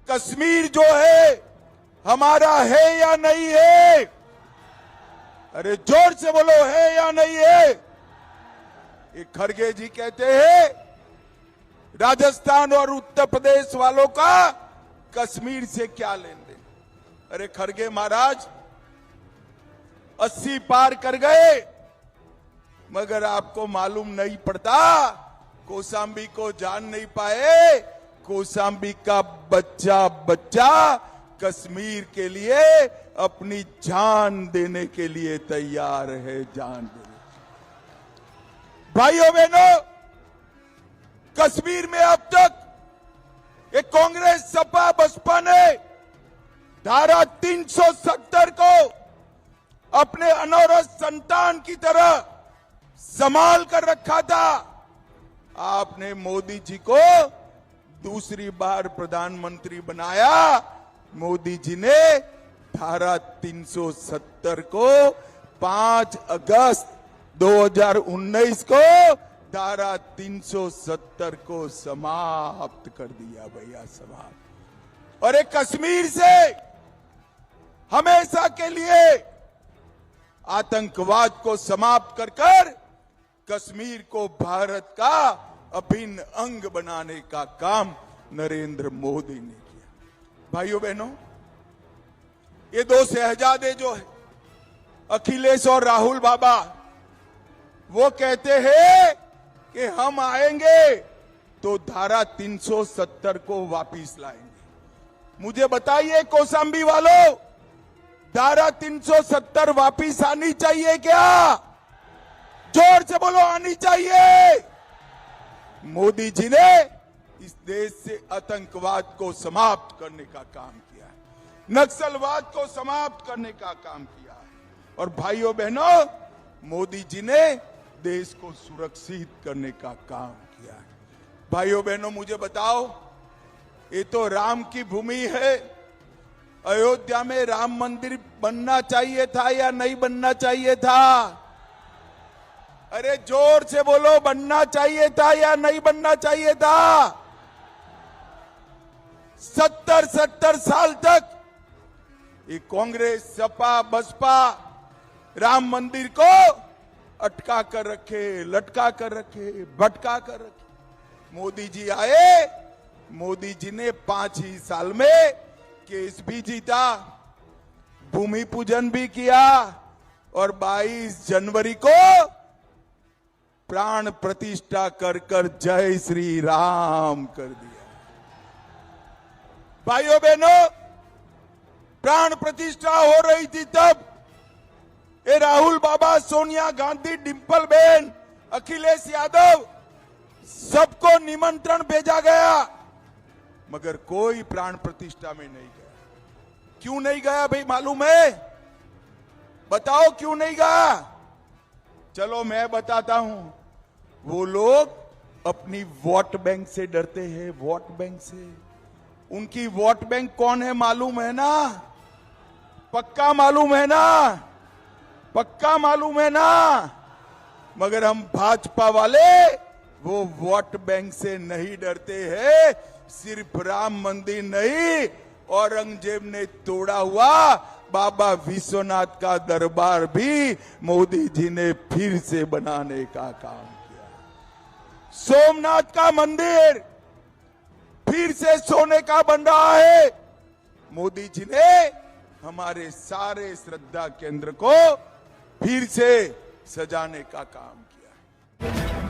कश्मीर जो है हमारा है या नहीं है? अरे जोर से बोलो, है या नहीं है? ये खड़गे जी कहते हैं राजस्थान और उत्तर प्रदेश वालों का कश्मीर से क्या लेन देन। अरे खड़गे महाराज 80 पार कर गए, मगर आपको मालूम नहीं पड़ता, कौशांबी को जान नहीं पाए। कौशांबी का बच्चा बच्चा कश्मीर के लिए अपनी जान देने के लिए तैयार है, जान देने। भाइयों बहनों, कश्मीर में अब तक एक कांग्रेस सपा बसपा ने धारा 370 को अपने अनौरत संतान की तरह संभाल कर रखा था। आपने मोदी जी को दूसरी बार प्रधानमंत्री बनाया। मोदी जी ने धारा 370 को 5 अगस्त 2019 को धारा 370 को समाप्त कर दिया भैया, समाप्त। और एक कश्मीर से हमेशा के लिए आतंकवाद को समाप्त कर कश्मीर को भारत का अभिन्न अंग बनाने का काम नरेंद्र मोदी ने किया। भाइयों बहनों, ये दो शहजादे जो है अखिलेश और राहुल बाबा, वो कहते हैं कि हम आएंगे तो धारा 370 को वापिस लाएंगे। मुझे बताइए कौशांबी वालों, धारा 370 वापिस आनी चाहिए क्या? जोर से बोलो, आनी चाहिए। मोदी जी ने इस देश से आतंकवाद को समाप्त करने का काम किया है, नक्सलवाद को समाप्त करने का काम किया है। और भाइयों बहनों, मोदी जी ने देश को सुरक्षित करने का काम किया है। भाइयों बहनों, मुझे बताओ, ये तो राम की भूमि है। अयोध्या में राम मंदिर बनना चाहिए था या नहीं बनना चाहिए था? अरे जोर से बोलो, बनना चाहिए था या नहीं बनना चाहिए था? 70 साल तक ये कांग्रेस सपा बसपा राम मंदिर को अटका कर रखे, लटका कर रखे, भटका कर रखे। मोदी जी आए, मोदी जी ने 5 ही साल में केस भी जीता, भूमि पूजन भी किया और 22 जनवरी को प्राण प्रतिष्ठा कर जय श्री राम कर दिया। भाइयों बहनों, प्राण प्रतिष्ठा हो रही थी तब ये राहुल बाबा, सोनिया गांधी, डिंपल बेन, अखिलेश यादव, सबको निमंत्रण भेजा गया, मगर कोई प्राण प्रतिष्ठा में नहीं गया। क्यों नहीं गया भाई, मालूम है? बताओ क्यों नहीं गया? चलो मैं बताता हूं। वो लोग अपनी वोट बैंक से डरते हैं, वोट बैंक से। उनकी वोट बैंक कौन है मालूम है ना? पक्का मालूम है ना? पक्का मालूम है ना? मगर हम भाजपा वाले वो वोट बैंक से नहीं डरते हैं। सिर्फ राम मंदिर नहीं, औरंगजेब ने तोड़ा हुआ बाबा विश्वनाथ का दरबार भी मोदी जी ने फिर से बनाने का काम किया। सोमनाथ का मंदिर फिर से सोने का बन रहा है। मोदी जी ने हमारे सारे श्रद्धा केंद्र को फिर से सजाने का काम किया।